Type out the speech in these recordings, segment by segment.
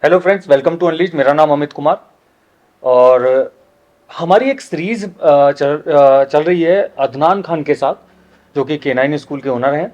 Hello friends, welcome to Unleash. मेरा नाम अमित कुमार और हमारी एक सीरीज चल रही है अदनान खान के साथ, जो कि के9 स्कूल के ओनर हैं।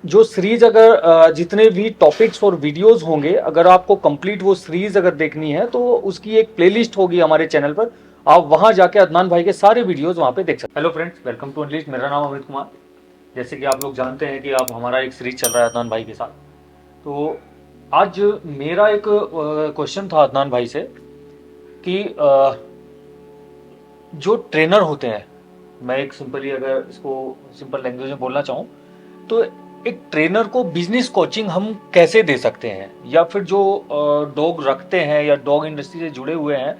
जो सीरीज अगर जितने भी टॉपिक्स और वीडियोस होंगे, अगर आपको कंप्लीट वो सीरीज अगर देखनी है तो उसकी एक प्लेलिस्ट होगी हमारे चैनल पर। आप वहां जाके अदनान भाई के सारे वीडियोस वहां पे देख सकते हैं। Hello friends, welcome to Unleash. मेरा नाम अमित कुमार। जैसे कि आप लोग जानते हैं कि आप हमारा एक सीरीज चल रहा है अदनान भाई के साथ। तो आज मेरा एक क्वेश्चन था अदनान भाई से कि जो ट्रेनर होते हैं, मैं एक सिंपली अगर इसको सिंपल लैंग्वेज में बोलना चाहूँ तो एक ट्रेनर को बिजनेस कोचिंग हम कैसे दे सकते हैं, या फिर जो डॉग रखते हैं या डॉग इंडस्ट्री से जुड़े हुए हैं,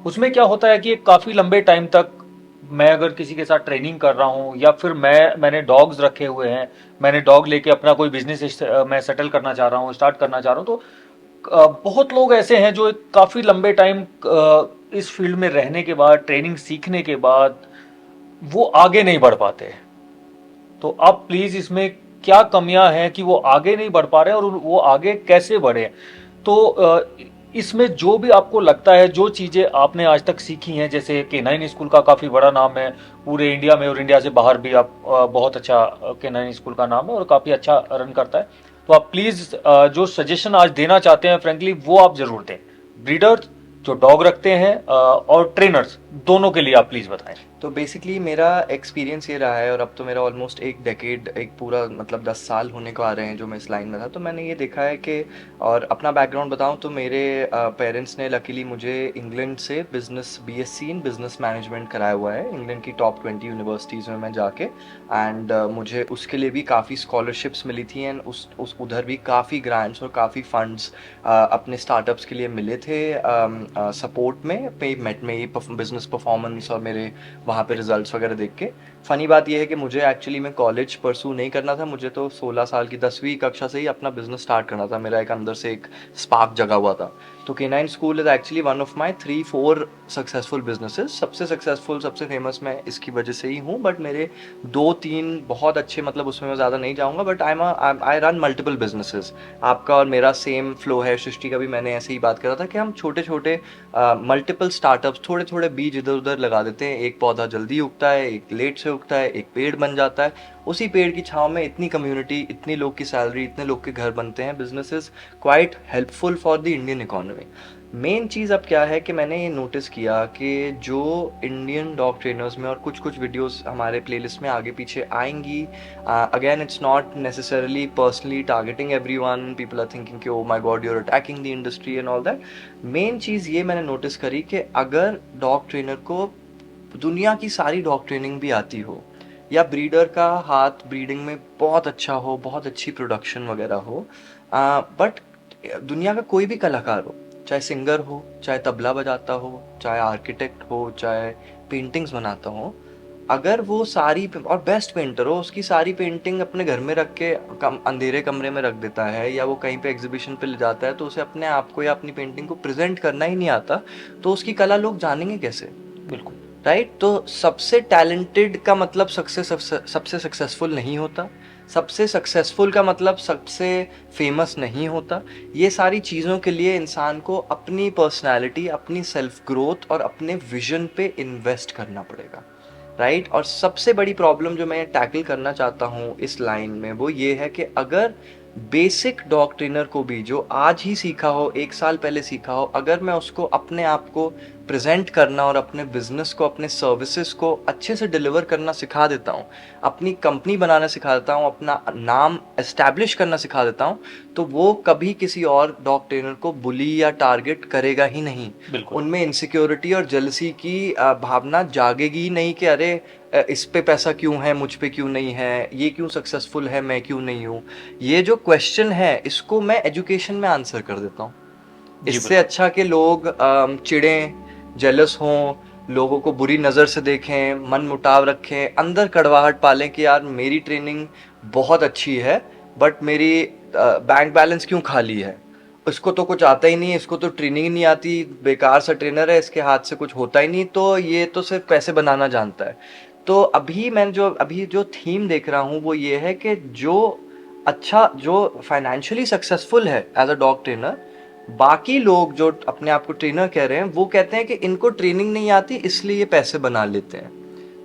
उसमें क्या होता है कि एक काफ़ी लंबे टाइम तक मैं अगर किसी के साथ ट्रेनिंग कर रहा हूँ या फिर मैंने डॉग्स रखे हुए हैं, मैंने डॉग लेके अपना कोई बिजनेस मैं सेटल करना चाह रहा हूँ, स्टार्ट करना चाह रहा हूँ, तो बहुत लोग ऐसे हैं जो एक काफ़ी लंबे टाइम इस फील्ड में रहने के बाद, ट्रेनिंग सीखने के बाद वो आगे नहीं बढ़ पाते। तो आप प्लीज़ इसमें क्या कमियां हैं कि वो आगे नहीं बढ़ पा रहे हैं और वो आगे कैसे बढ़े। तो इसमें जो भी आपको लगता है, जो चीज़ें आपने आज तक सीखी हैं, जैसे के9 स्कूल का काफ़ी बड़ा नाम है पूरे इंडिया में और इंडिया से बाहर भी, आप बहुत अच्छा के9 स्कूल का नाम है और काफ़ी अच्छा रन करता है। तो आप प्लीज़ जो सजेशन आज देना चाहते हैं फ्रेंकली वो आप ज़रूर दें। ब्रीडर्स जो डॉग रखते हैं और ट्रेनर्स दोनों के लिए आप प्लीज़ बताएं। तो बेसिकली मेरा एक्सपीरियंस ये रहा है, और अब तो मेरा ऑलमोस्ट एक डेकेड, एक पूरा मतलब 10 साल होने को आ रहे हैं जो मैं इस लाइन में था। तो मैंने ये देखा है कि, और अपना बैकग्राउंड बताऊं तो मेरे पेरेंट्स ने लकीली मुझे इंग्लैंड से business BSc in business management कराया हुआ है, इंग्लैंड की टॉप 20 यूनिवर्सिटीज़ में मैं जाके। एंड मुझे उसके लिए भी काफ़ी स्कॉलरशिप्स मिली थी, एंड उस उधर भी काफ़ी ग्रांट्स और काफ़ी फंड्स अपने स्टार्टअप्स के लिए मिले थे सपोर्ट में, पेमेंट में, ये बिजनेस परफॉर्मेंस और मेरे वहाँ पे रिजल्ट्स वगैरह देख के। फ़नी बात यह है कि मुझे एक्चुअली में कॉलेज परसू नहीं करना था, मुझे तो 16 साल की 10वीं कक्षा से ही अपना बिजनेस स्टार्ट करना था। मेरा एक अंदर से एक स्पार्क जगा हुआ था। तो K nine school is actually one of my 3-4 successful businesses. सबसे सक्सेसफुल, सबसे फेमस मैं इसकी वजह से ही हूँ, बट मेरे 2-3 बहुत अच्छे, मतलब उसमें मैं ज़्यादा नहीं जाऊँगा, but I run multiple businesses. आपका और मेरा सेम फ्लो है। सृष्टि का भी मैंने ऐसे ही बात करा था कि हम छोटे छोटे मल्टीपल स्टार्टअप्स, थोड़े थोड़े बीज इधर उधर लगा देते हैं। एक पौधा जल्दी उगता है, एक लेट से उगता है, एक पेड़ बन जाता है। उसी पेड़ की छाँव में इतनी कम्युनिटी, इतनी लोग की सैलरी, इतने लोग के घर बनते हैं। Business is quite helpful for the Indian economy. Main चीज़ अब क्या है कि मैंने ये नोटिस किया कि जो इंडियन डॉग ट्रेनर्स में, और कुछ कुछ वीडियोस हमारे प्लेलिस्ट में आगे पीछे आएंगी, again it's not necessarily personally targeting everyone. People are thinking कि oh my God, you are attacking the industry and all that. Main चीज़ ये मैंने नोटिस करी कि अगर डॉग ट्रेनर को दुनिया की सारी डॉग ट्रेनिंग भी आती हो, या ब्रीडर का हाथ ब्रीडिंग में बहुत अच्छा हो, बहुत अच्छी प्रोडक्शन वगैरह हो, बट दुनिया का कोई भी कलाकार हो, चाहे सिंगर हो, चाहे तबला बजाता हो, चाहे आर्किटेक्ट हो, चाहे पेंटिंग्स बनाता हो, अगर वो सारी, और बेस्ट पेंटर हो, उसकी सारी पेंटिंग अपने घर में रख के अंधेरे कमरे में रख देता है, या वो कहीं पे एग्जीबिशन पे ले जाता है, तो उसे अपने आप को या अपनी पेंटिंग को प्रेजेंट करना ही नहीं आता, तो उसकी कला लोग जानेंगे कैसे? बिल्कुल। राइट? तो सबसे टैलेंटेड का मतलब सबसे सक्सेसफुल नहीं होता। सबसे सक्सेसफुल का मतलब सबसे फेमस नहीं होता। ये सारी चीज़ों के लिए इंसान को अपनी पर्सनालिटी, अपनी सेल्फ ग्रोथ और अपने विजन पे इन्वेस्ट करना पड़ेगा। राइट? और सबसे बड़ी प्रॉब्लम जो मैं टैकल करना चाहता हूँ इस लाइन में, वो ये है कि अगर बेसिक डॉग ट्रेनर को भी, जो आज ही सीखा हो, 1 साल पहले सीखा हो, अगर मैं उसको अपने आप को प्रेजेंट करना और अपने बिजनेस को, अपने सर्विसेज को अच्छे से डिलीवर करना सिखा देता हूँ, अपनी कंपनी बनाना सिखा देता हूँ, अपना नाम एस्टैब्लिश करना सिखा देता हूँ, तो वो कभी किसी और डॉग ट्रेनर को बुली या टारगेट करेगा ही नहीं। बिल्कुल। उनमें इनसिक्योरिटी और जेलसी की भावना जागेगी ही नहीं कि अरे इस पे पैसा क्यों है, मुझ पे क्यों नहीं है, ये क्यों सक्सेसफुल है, मैं क्यों नहीं हूँ। ये जो क्वेश्चन है, इसको मैं एजुकेशन में आंसर कर देता हूँ। जी इससे बिल्कुल। अच्छा कि लोग चिढ़ें, जेलस हों, लोगों को बुरी नज़र से देखें, मन मुटाव रखें, अंदर कड़वाहट पालें कि यार मेरी ट्रेनिंग बहुत अच्छी है, बट मेरी बैंक बैलेंस क्यों खाली है? इसको तो कुछ आता ही नहीं है, इसको तो ट्रेनिंग ही नहीं आती, बेकार सा ट्रेनर है, इसके हाथ से कुछ होता ही नहीं, तो ये तो सिर्फ पैसे बनाना जानता है। तो अभी जो थीम देख रहा हूँ वो ये है कि जो अच्छा, जो फाइनेंशियली सक्सेसफुल है एज अ डॉग ट्रेनर, बाकी लोग जो अपने आप को ट्रेनर कह रहे हैं वो कहते हैं कि इनको ट्रेनिंग नहीं आती इसलिए ये पैसे बना लेते हैं।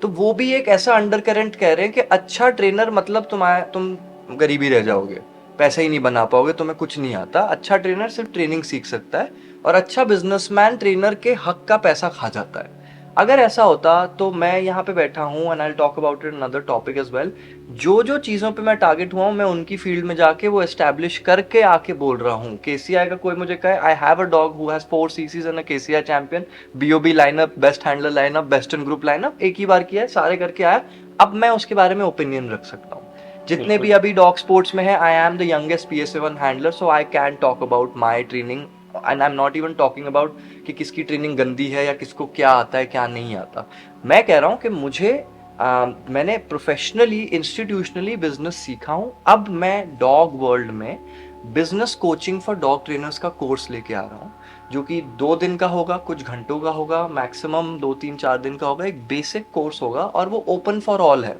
तो वो भी एक ऐसा अंडर करंट कह रहे हैं कि अच्छा ट्रेनर मतलब तुम गरीब ही रह जाओगे, पैसे ही नहीं बना पाओगे, तुम्हें कुछ नहीं आता। अच्छा ट्रेनर सिर्फ ट्रेनिंग सीख सकता है और अच्छा बिजनेसमैन ट्रेनर के हक का पैसा खा जाता है। अगर ऐसा होता तो मैं यहाँ पे बैठा हूँ and I will talk about it another topic as well. जो जो चीज़ों पे मैं टारगेट हुआ हूँ मैं उनकी फील्ड में जाके वो एस्टैब्लिश करके आके बोल रहा हूँ। केसीआई का कोई मुझे कहे I have a dog who has 4 chassis and a KCI champion, BOB lineup, best handler lineup, best in group lineup, एक ही बार किया है, सारे करके आया। अब मैं उसके बारे में ओपिनियन रख सकता हूँ। जितने भी अभी डॉग स्पोर्ट्स में है, I am the youngest PSA1 handler, so I can talk about my training and I am not even talking about कि किसकी ट्रेनिंग गंदी है या किसको क्या आता है क्या नहीं आता। मैं कह रहा हूँ कि मैंने प्रोफेशनली इंस्टीट्यूशनली बिजनेस सीखा हूँ। अब मैं डॉग वर्ल्ड में business coaching for dog trainers का कोर्स लेके आ रहा हूँ, जो कि 2 दिन का होगा, कुछ घंटों का होगा, मैक्सिमम 2 3 4 दिन का होगा। एक बेसिक कोर्स होगा और वो ओपन फॉर ऑल है।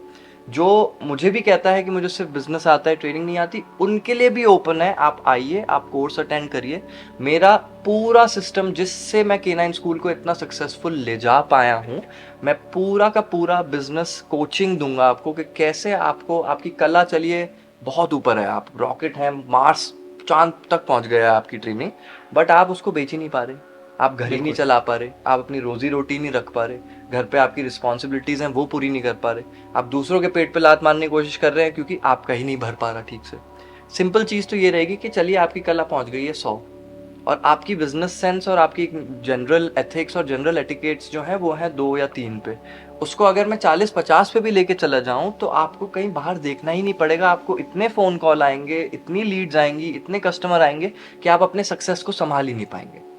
जो मुझे भी कहता है कि मुझे सिर्फ बिजनेस आता है, ट्रेनिंग नहीं आती, उनके लिए भी ओपन है। आप आइए, आप कोर्स अटेंड करिए। मेरा पूरा सिस्टम जिससे मैं K9 स्कूल को इतना सक्सेसफुल ले जा पाया हूँ, मैं पूरा का पूरा बिजनेस कोचिंग दूंगा आपको कि कैसे आपको आपकी कला, चलिए बहुत ऊपर है, आप रॉकेट हैं, मार्स चांद तक पहुंच गया है आपकी ट्रेनिंग, बट आप उसको बेच ही नहीं पा रहे, आप घर ही नहीं चला पा रहे, आप अपनी रोजी रोटी नहीं रख पा रहे, घर पे आपकी रिस्पॉन्सिबिलिटीज हैं वो पूरी नहीं कर पा रहे, आप दूसरों के पेट पे लात मारने की कोशिश कर रहे हैं क्योंकि आपका ही नहीं भर पा रहा ठीक से। सिंपल चीज़ तो ये रहेगी कि चलिए आपकी कला पहुंच गई है 100, और आपकी बिजनेस सेंस और आपकी जनरल एथिक्स और जनरल एटिकेट्स जो है वो है 2 या 3 पे। उसको अगर मैं 40 50 पे भी लेके चला जाऊं तो आपको कहीं बाहर देखना ही नहीं पड़ेगा। आपको इतने फ़ोन कॉल आएंगे, इतनी लीड्स आएंगी, इतने कस्टमर आएंगे कि आप अपने सक्सेस को संभाल ही नहीं पाएंगे।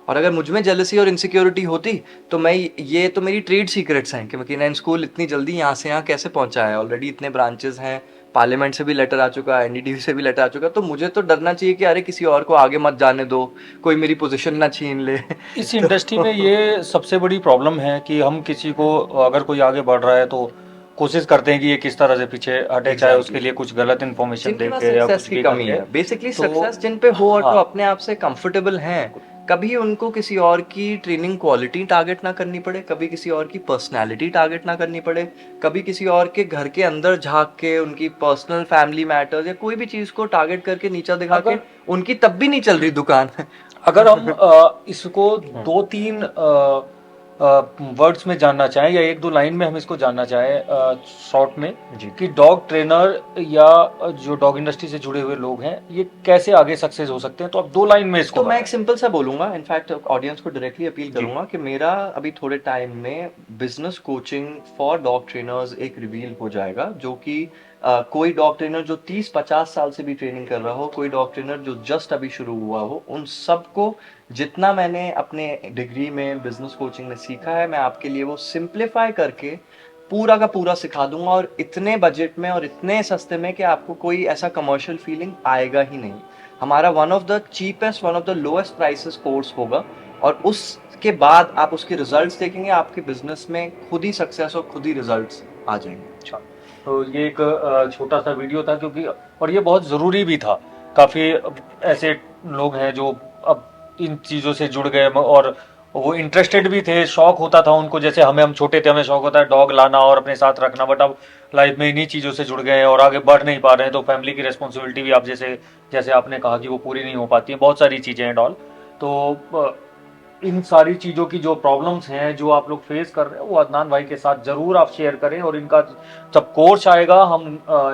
और अगर मुझ में जेलसी और इनसिक्योरिटी होती तो मैं, ये तो मेरी ट्रेड सीक्रेट्स हैं कि K9 स्कूल इतनी जल्दी यहाँ से यहाँ कैसे पहुँचा है। ऑलरेडी इतने ब्रांचेस हैं, पार्लियामेंट से भी लेटर आ चुका है, NDTV से भी लेटर आ चुका है, तो मुझे तो डरना चाहिए कि अरे किसी और को आगे मत जाने दो, कोई मेरी पोजीशन ना छीन ले। इस तो इंडस्ट्री में ये सबसे बड़ी प्रॉब्लम है कि हम किसी को, अगर कोई आगे बढ़ रहा है तो कोशिश करते हैं कि ये किस तरह से पीछे हटे, चाहे उसके एग्जैक्टली, लिए कुछ गलत इन्फॉर्मेशन जिनके दे पास के या सक्सेस कुछ की भी कमी करके। है, बेसिकली तो सक्सेस जिन पे हो और जो हाँ, अपने आप से कंफर्टेबल हैं, कभी उनको किसी और की ट्रेनिंग क्वालिटी टारगेट ना करनी पड़े, कभी किसी और की पर्सनालिटी टारगेट ना करनी पड़े, कभी किसी और के घर के अंदर झांक के उनकी पर्सनल फैमिली मैटर्स या कोई भी चीज़ को टारगेट करके नीचा दिखा के अगर उनकी तब भी नहीं चल रही दुकान। अगर हम इसको दो तीन वर्ड्स में जानना चाहें या एक दो लाइन में हम इसको जानना चाहें शॉर्ट में, जी, कि डॉग ट्रेनर या जो डॉग इंडस्ट्री से जुड़े हुए लोग हैं ये कैसे आगे सक्सेस हो सकते हैं, तो आप 2 लाइन में इसको तो मैं एक बताएं। सिंपल सा बोलूंगा, इनफैक्ट ऑडियंस को डायरेक्टली अपील जी। करूंगा कि मेरा अभी थोड़े टाइम में business coaching for dog trainers एक रिवील हो जाएगा, जो कि कोई डॉग ट्रेनर जो 30 50 साल से भी ट्रेनिंग कर रहा हो, कोई डॉग ट्रेनर जो जस्ट अभी शुरू हुआ हो, उन सबको जितना मैंने अपने डिग्री में बिजनेस कोचिंग में सीखा है मैं आपके लिए वो सिंप्लीफाई करके पूरा का पूरा सिखा दूंगा, और इतने बजट में और इतने सस्ते में कि आपको कोई ऐसा कमर्शियल फीलिंग आएगा ही नहीं। हमारा one of the cheapest, one of the lowest prices course होगा, और उसके बाद आप उसके रिजल्ट्स देखेंगे, आपके बिजनेस में खुद ही सक्सेस और खुद ही रिजल्ट्स आ जाएंगे। अच्छा, तो ये एक छोटा सा वीडियो था, क्योंकि और ये बहुत ज़रूरी भी था। काफ़ी ऐसे लोग हैं जो अब इन चीज़ों से जुड़ गए और वो इंटरेस्टेड भी थे, शौक होता था उनको, जैसे हम छोटे थे, हमें शौक होता है डॉग लाना और अपने साथ रखना, बट अब लाइफ में इन्हीं चीज़ों से जुड़ गए हैं और आगे बढ़ नहीं पा रहे हैं, तो फैमिली की रिस्पॉन्सिबिलिटी भी आप जैसे जैसे आपने कहा कि वो पूरी नहीं हो पाती है, बहुत सारी चीज़ें हैं डॉल। तो इन सारी चीज़ों की जो प्रॉब्लम्स हैं जो आप लोग फेस कर रहे हैं वो अदनान भाई के साथ ज़रूर आप शेयर करें, और इनका जब कोर्स आएगा हम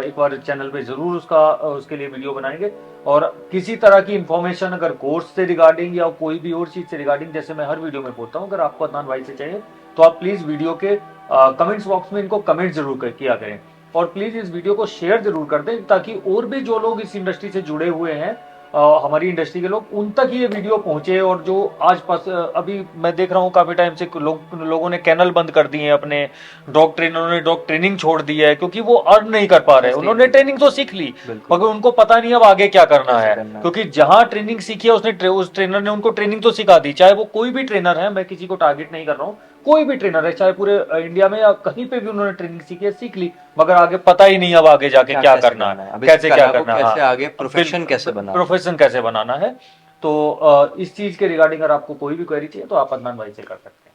एक बार चैनल पे ज़रूर उसके लिए वीडियो बनाएंगे। और किसी तरह की इंफॉर्मेशन अगर कोर्स से रिगार्डिंग या कोई भी और चीज़ से रिगार्डिंग, जैसे मैं हर वीडियो में बोलता हूँ, अगर आपको अदनान भाई से चाहिए तो आप प्लीज़ वीडियो के कमेंट्स बॉक्स में इनको कमेंट जरूर किया करें, और प्लीज़ इस वीडियो को शेयर जरूर कर दें, ताकि और भी जो लोग इस इंडस्ट्री से जुड़े हुए हैं, हमारी इंडस्ट्री के लोग, उन तक ये वीडियो पहुंचे। और जो आज पास अभी मैं देख रहा हूँ काफी टाइम से लोगों ने कैनल बंद कर दिए हैं, अपने डॉग ट्रेनरों ने डॉग ट्रेनिंग छोड़ दी है, क्योंकि वो अर्न नहीं कर पा रहे। उन्होंने ट्रेनिंग तो सीख ली मगर उनको पता नहीं अब आगे क्या करना है, क्योंकि जहां ट्रेनिंग सीखी है उस ट्रेनर ने उनको ट्रेनिंग तो सिखा दी, चाहे वो कोई भी ट्रेनर है, मैं किसी को टारगेट नहीं कर रहा हूँ, कोई भी ट्रेनर है, चाहे पूरे इंडिया में या कहीं पे भी उन्होंने ट्रेनिंग सीखी है, सीख ली, मगर आगे पता ही नहीं अब आगे जाके क्या करना है, कैसे क्या करना है, कैसे आगे प्रोफेशन कैसे बनाना है। प्रोफेशन कैसे बनाना है। तो इस चीज़ के रिगार्डिंग अगर आपको कोई भी क्वेरी चाहिए तो आप अदनान भाई से कर सकते हैं।